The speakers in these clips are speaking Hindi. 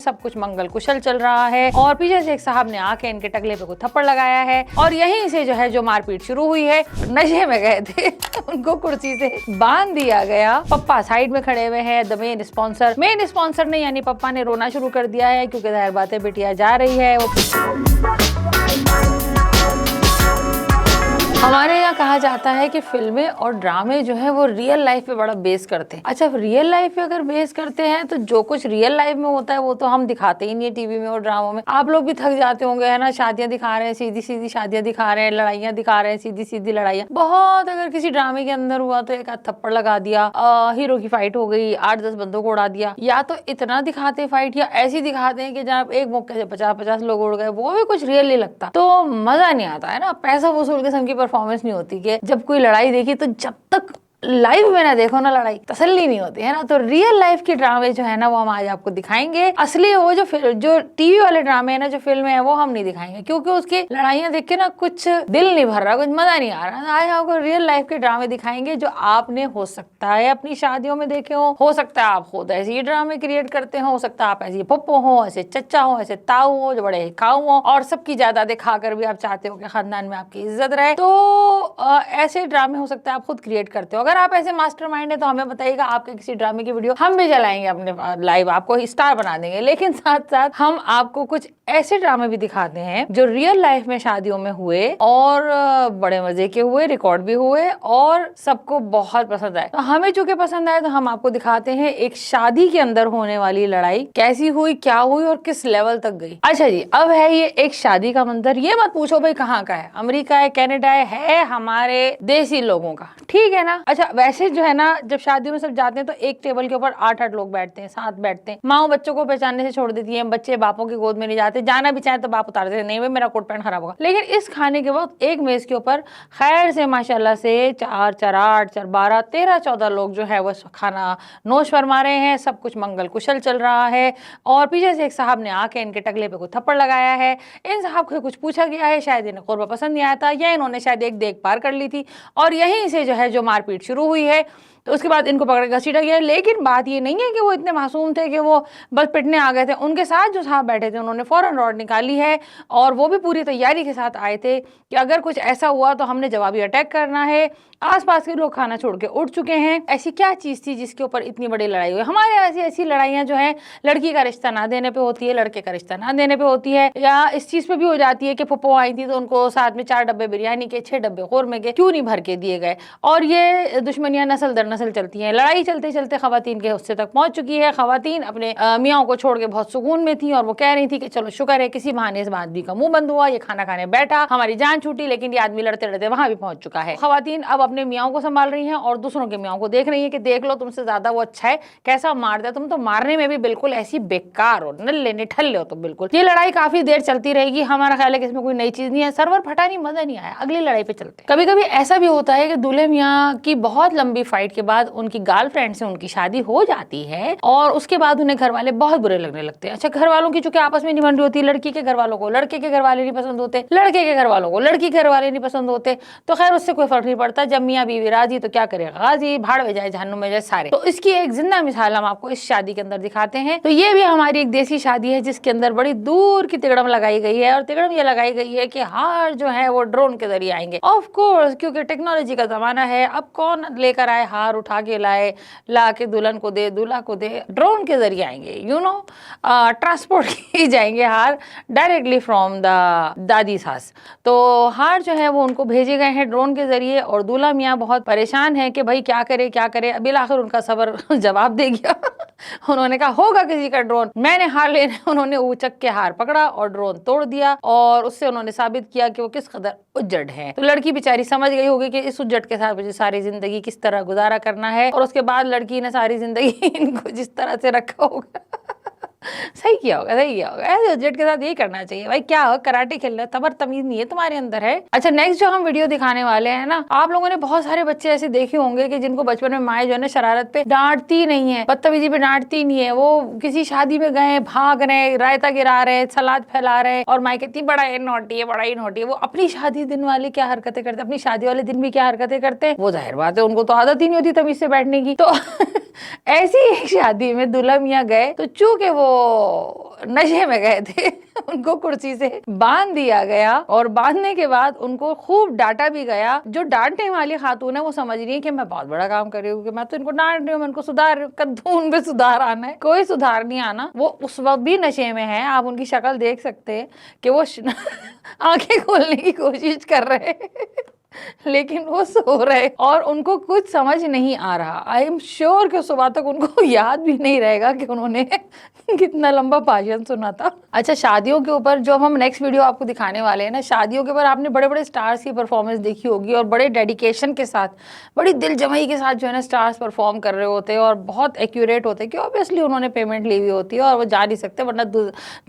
सब कुछ मंगल कुशल चल रहा है। और पीछे से एक साहब ने आके इनके टकले पे कोई थप्पड़ लगाया है और यहीं से जो है जो मारपीट शुरू हुई है। नशे में गए थे उनको कुर्सी से बांध दिया गया। पप्पा साइड में खड़े हुए हैं। द मेन स्पॉन्सर ने यानी पप्पा ने रोना शुरू कर दिया है क्योंकि जाहिर बात है बिटिया जा रही है। हमारे यहाँ कहा जाता है कि फिल्में और ड्रामे जो है वो रियल लाइफ पे बड़ा बेस करते हैं। अच्छा, रियल लाइफ पे अगर बेस करते हैं तो जो कुछ रियल लाइफ में होता है वो तो हम दिखाते ही नहीं है टीवी में और ड्रामों में। आप लोग भी थक जाते होंगे, है ना। शादियां दिखा रहे हैं, सीधी सीधी शादियां दिखा रहे हैं, लड़ाइयां दिखा रहे हैं, सीधी सीधी लड़ाइयां। बहुत अगर किसी ड्रामे के अंदर हुआ तो एक आध थप्पड़ लगा दिया, हीरो की फाइट हो गई, 8-10 बंदों को उड़ा दिया, या तो इतना दिखाते फाइट या ऐसी दिखाते हैं कि जब एक मौके से 50-50 लोग उड़ गए, वो भी कुछ रियल नहीं लगता, तो मजा नहीं आता है ना। पैसा वसूल किस्म की परफॉर्मेंस नहीं होती कि जब कोई लड़ाई देखी तो जब तक लाइव में ना देखो ना लड़ाई तसल्ली नहीं होती है ना। तो रियल लाइफ के ड्रामे जो है ना वो हम आज आपको दिखाएंगे। असली वो जो टीवी वाले ड्रामे है ना, जो फिल्में है, वो हम नहीं दिखाएंगे क्योंकि उसकी लड़ाइयां देख के ना कुछ दिल नहीं भर रहा, कुछ मजा नहीं आ रहा। आज आपको रियल लाइफ के ड्रामे दिखाएंगे जो आपने हो सकता है अपनी शादियों में देखे हो सकता है आप खुद ऐसे ही ड्रामे क्रिएट करते हो सकता है आप ऐसे पप्पो हो, ऐसे चच्चा हो, ऐसे ताऊ हो, जो बड़े खाऊ हो और सबकी ज्यादा दिखाकर भी आप चाहते हो कि खानदान में आपकी इज्जत रहे। तो ऐसे ड्रामे हो सकता है आप खुद क्रिएट करते हो। अगर आप ऐसे मास्टरमाइंड है तो हमें बताइएगा, आपके किसी ड्रामे की वीडियो हम भी चलाएंगे अपने लाइव, आपको स्टार बना देंगे। लेकिन साथ साथ हम आपको कुछ ऐसे ड्रामे भी दिखाते हैं जो रियल लाइफ में शादियों में हुए और बड़े मजे के हुए, रिकॉर्ड भी हुए और सबको बहुत पसंद आए। तो हमें चूंकि पसंद आए तो हम आपको दिखाते हैं एक शादी के अंदर होने वाली लड़ाई कैसी हुई, क्या हुई और किस लेवल तक गई। अच्छा जी, अब है ये एक शादी का मंदिर। ये मत पूछो भाई कहाँ का है, अमेरिका है, कनाडा है हमारे देसी लोगों का, ठीक है ना। अच्छा, वैसे जो है ना जब शादियों में सब जाते हैं तो एक टेबल के ऊपर 8-8 लोग बैठते हैं, साथ बैठते हैं। माँ बच्चों को पहचानने से छोड़ देती है, बच्चे बापों की गोद में नहीं जाते, जाना भी चाहे तो बाप उतार देते, नहीं भाई मेरा कोट पैंट खराब होगा। लेकिन इस खाने के वक्त एक मेज के ऊपर खैर से माशाल्लाह से 4-4-8 4-12 13-14 लोग जो है वो खाना नोश फरमा रहे हैं। सब कुछ मंगल कुशल चल रहा है और पीछे से एक साहब ने आके इनके टकले पे कोई थप्पड़ लगाया है। इन साहब को कुछ पूछा गया है, शायद इन्हें कुर्बा पसंद नहीं आया था या इन्होंने शायद एक देख पार कर ली थी और यहीं से जो है जो मारपीट शुरू हुई है। तो उसके बाद इनको पकड़ घसीटा गया। लेकिन बात ये नहीं है कि वो इतने मासूम थे कि वो बस पिटने आ गए थे। उनके साथ जो साहब बैठे थे उन्होंने फौरन रॉड निकाली है और वो भी पूरी तैयारी के साथ आए थे कि अगर कुछ ऐसा हुआ तो हमने जवाबी अटैक करना है। आसपास के लोग खाना छोड़ के उठ चुके हैं। ऐसी क्या चीज थी जिसके ऊपर इतनी बड़ी लड़ाई हुई? हमारे ऐसी लड़ाइयां जो है लड़की का रिश्ता ना देने पे होती है, लड़के का रिश्ता ना देने पे होती है, या इस चीज पे भी हो जाती है कि फुप्पो आई थी तो उनको साथ में 4 डब्बे बिरयानी के, 6 डब्बे कौरमे के क्यों नहीं भर के दिए गए। और ये दुश्मनियां नस्ल दर नस्ल चलती हैं। लड़ाई चलते चलते खवातीन के हिस्से तक पहुंच चुकी है। खवातीन अपने मियाँ को छोड़ के बहुत सुकून में थी और वो कह रही थी कि चलो शुक्र है किसी बहाने इस आदमी का मुंह बंद हुआ, ये खाना खाने बैठा, हमारी जान छूटी। लेकिन ये आदमी लड़ते लड़ते वहां भी पहुंच चुका है। खवातीन अब अपने मियाँ को संभाल रही हैं और दूसरों के मियाँ को देख रही है कि देख लो तुमसे ज्यादा वो अच्छा है, कैसा मार दिया, तुम तो मारने में भी बिल्कुल ऐसी बेकार हो, नल्ले निठल्ले हो तुम बिल्कुल। ये लड़ाई काफी देर चलती रहेगी। हमारा ख्याल है कि इसमें कोई नई चीज नहीं है। सर्वर फटा नहीं, मजा नहीं आया, अगली लड़ाई पे चलते। कभी कभी ऐसा भी होता है कि दूल्हे मियाँ की बहुत लंबी फाइट के बाद उनकी गर्लफ्रेंड से उनकी शादी हो जाती है और उसके बाद उन्हें घर वाले बहुत बुरे लगने लगते हैं। अच्छा, घर वालों की चूंकि आपस में नहीं बन रही होती, लड़की के घर वालों को लड़के के घर वाले नहीं पसंद होते, लड़के के घर वालों को लड़की घर वाले नहीं पसंद होते, तो खैर उससे कोई फर्क नहीं पड़ता। जब मियाँ बीवी राजी तो क्या करेगा गाजी, भाड़ में जाए जहन्नुम में जाए सारे। तो इसकी एक जिंदा मिसाल हम आपको इस शादी के अंदर दिखाते हैं। तो ये भी हमारी एक देसी शादी है जिसके अंदर बड़ी दूर की तिगड़म लगाई गई है और तिगड़म ये लगाई गई है कि हार जो है वो ड्रोन के जरिए आएंगे। ऑफ कोर्स, क्योंकि टेक्नोलॉजी का जमाना है। अब कौन लेकर आए हार, उठा के लाए, ला के दुल्हन को दे, दूल्हा को दे, ड्रोन के जरिए आएंगे। यू नो, ट्रांसपोर्ट की जाएंगे हार डायरेक्टली फ्रॉम द दादी सास। तो हार जो है वो उनको भेजे गए हैं ड्रोन के जरिए और दूल्हा मियाँ बहुत परेशान है कि भाई क्या करे क्या करे। अभी आखिर उनका सब्र जवाब दे गया। उन्होंने कहा होगा किसी का ड्रोन, मैंने हार लेने। उन्होंने ऊचक के हार पकड़ा और ड्रोन तोड़ दिया और उससे उन्होंने साबित किया कि वो किस कदर उज्जड है। तो लड़की बेचारी समझ गई होगी कि इस उज्जड के साथ मुझे सारी जिंदगी किस तरह गुजारा करना है और उसके बाद लड़की ने सारी जिंदगी इनको जिस तरह से रखा होगा सही किया होगा, सही किया होगा। ऐसे उज्जड के साथ यही करना चाहिए भाई। क्या हो, कराटे खेल रहे हो, तबर तमीज नहीं है तुम्हारे अंदर है। अच्छा, नेक्स्ट जो हम वीडियो दिखाने वाले हैं ना, आप लोगों ने बहुत सारे बच्चे ऐसे देखे होंगे कि जिनको बचपन में माए जो है ना शरारत पे डांटती नहीं है, बदतमीजी पे डांटती नहीं है। वो किसी शादी में गए, भाग रहे, रायता गिरा रहे, सलाद फैला रहे और माए कहती बड़ा ही नोटी है, बड़ा ही नोटी है। वो अपनी शादी दिन वाली क्या हरकतें करते, अपनी शादी वाले दिन भी क्या हरकतें करते, वो जाहिर बात है उनको तो आदत ही नहीं होती तमीज से बैठने की। तो ऐसी एक शादी में दुल्हा मियाँ गए तो चूंकि वो नशे में गए थे उनको कुर्सी से बांध दिया गया और बांधने के बाद उनको खूब डांटा भी गया। जो डांटने वाली खातून है वो समझ रही है कि मैं बहुत बड़ा काम कर रही हूँ, कि मैं तो इनको डांट रही हूँ, मैं इनको सुधार कद्दून पे सुधार आना है। कोई सुधार नहीं आना। वो उस वक्त भी नशे में है, आप उनकी शक्ल देख सकते हैं कि वो आंखें खोलने की कोशिश कर रहे लेकिन वो सो रहे और उनको कुछ समझ नहीं आ रहा। आई एम श्योर कि सुबह तक उनको याद भी नहीं रहेगा कि उन्होंने कितना लंबा भाषण सुना था। अच्छा, शादियों के ऊपर जो हम नेक्स्ट वीडियो आपको दिखाने वाले हैं ना, शादियों के ऊपर आपने बड़े बड़े स्टार्स की परफॉर्मेंस देखी होगी और बड़े डेडिकेशन के साथ, बड़ी दिल जमाई के साथ जो है ना स्टार्स परफॉर्म कर रहे होते हैं और बहुत एक्यूरेट होते हैं कि ऑब्वियसली उन्होंने पेमेंट ली हुई होती है और वो जा नहीं सकते, वरना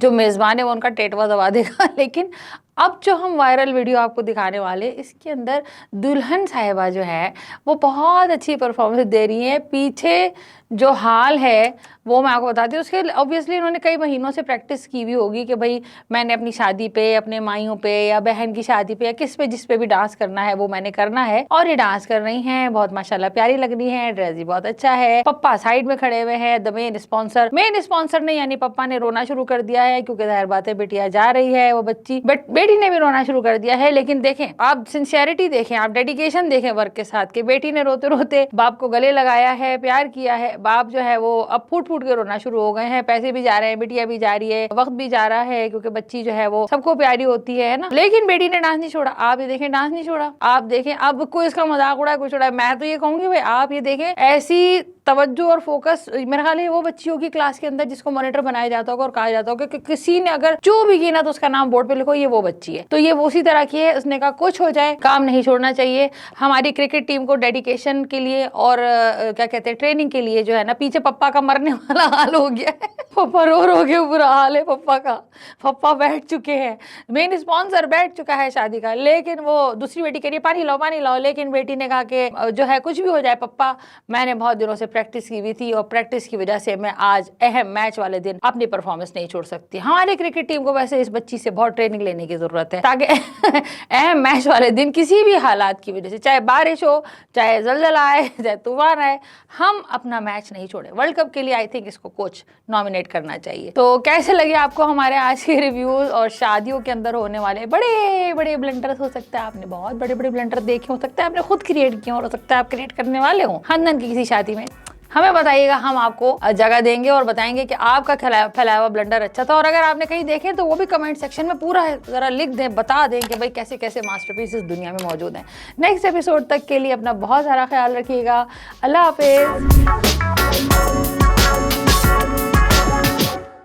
जो मेज़बान है वो उनका टेटवा दबा देगा। लेकिन अब जो हम वायरल वीडियो आपको दिखाने वाले, इसके अंदर दुल्हन साहिबा जो है वो बहुत अच्छी परफॉर्मेंस दे रही है। पीछे जो हाल है वो मैं आपको बताती हूँ। उसके ऑब्वियसली उन्होंने कई महीनों से प्रैक्टिस की हुई होगी कि भाई मैंने अपनी शादी पे, अपने माइयों पे या बहन की शादी पे या किस पे जिस पे भी डांस करना है वो मैंने करना है। और ये डांस कर रही हैं, बहुत माशाल्लाह प्यारी लग रही है, ड्रेस भी बहुत अच्छा है। पप्पा साइड में खड़े हुए हैं, द मेन स्पॉन्सर ने यानी पप्पा ने रोना शुरू कर दिया है, क्योंकि जाहिर बात है बेटिया जा रही है, वो बच्ची बेटी ने भी रोना शुरू कर दिया है। लेकिन देखें आप, सिंसियरिटी देखें आप, डेडिकेशन देखें वर्क के साथ, कि बेटी ने रोते रोते बाप को गले लगाया है, प्यार किया है। बाप जो है वो अब फूट फूट के रोना शुरू हो गए हैं। पैसे भी जा रहे हैं, बिटिया भी जा रही है, वक्त भी जा रहा है, क्योंकि बच्ची जो है वो सबको प्यारी होती है ना। लेकिन बेटी ने डांस नहीं छोड़ा। आप ये देखें, डांस नहीं छोड़ा। आप देखें, अब कोई इसका मजाक उड़ा, कुछ उड़ा, मैं तो ये कहूंगी भाई आप ये देखें, ऐसी तवज्जो और फोकस मेरे ख्याल है वो बच्ची होगी क्लास के अंदर जिसको मॉनिटर बनाया जाता होगा और कहा जाता होगा कि किसी ने अगर जो भी की ना तो उसका नाम बोर्ड पे लिखो, ये वो बच्ची है। तो ये वो उसी तरह की है। उसने कहा कुछ हो जाए काम नहीं छोड़ना चाहिए। हमारी क्रिकेट टीम को डेडिकेशन के लिए और क्या कहते हैं ट्रेनिंग के लिए जो है ना, पीछे पप्पा का मरने वाला हाल हो गया है। पप्पा रो के बुरा हाल है पप्पा का। पप्पा बैठ चुके हैं, मेन स्पॉन्सर बैठ चुका है शादी का, लेकिन वो दूसरी बेटी कह रही है पानी लाओ। लेकिन बेटी ने कहा कि जो है कुछ भी हो जाए पप्पा, मैंने बहुत दिनों से प्रैक्टिस की हुई थी और प्रैक्टिस की वजह से मैं आज अहम मैच वाले दिन अपनी परफॉर्मेंस नहीं छोड़ सकती। हमारी क्रिकेट टीम को वैसे इस बच्ची से बहुत ट्रेनिंग लेने की जरूरत है, ताकि अहम मैच वाले दिन किसी भी हालात की वजह से, चाहे बारिश हो, चाहे जलजला आए, चाहे तूफान आए, हम अपना मैच नहीं छोड़े। वर्ल्ड कप के लिए आई थिंक इसको कोच नॉमिनेट करना चाहिए। तो कैसे लगे आपको हमारे आज के रिव्यूज और शादियों के अंदर होने वाले बड़े बड़े ब्लंडर्स? हो सकता है आपने बहुत बड़े बड़े ब्लंडर देखे, हो सकता है आपने खुद क्रिएट किए, हो सकता है आप क्रिएट करने वाले हो खानदान की किसी शादी में। हमें बताइएगा, हम आपको जगह देंगे और बताएंगे कि आपका फैलाया हुआ ब्लंडर अच्छा था। और अगर आपने कहीं देखे तो वो भी कमेंट सेक्शन में पूरा जरा लिख दें, बता दें कि भाई कैसे कैसे मास्टरपीस इस दुनिया में मौजूद हैं। नेक्स्ट एपिसोड तक के लिए अपना बहुत सारा ख्याल रखिएगा। अल्लाह हाफिज़।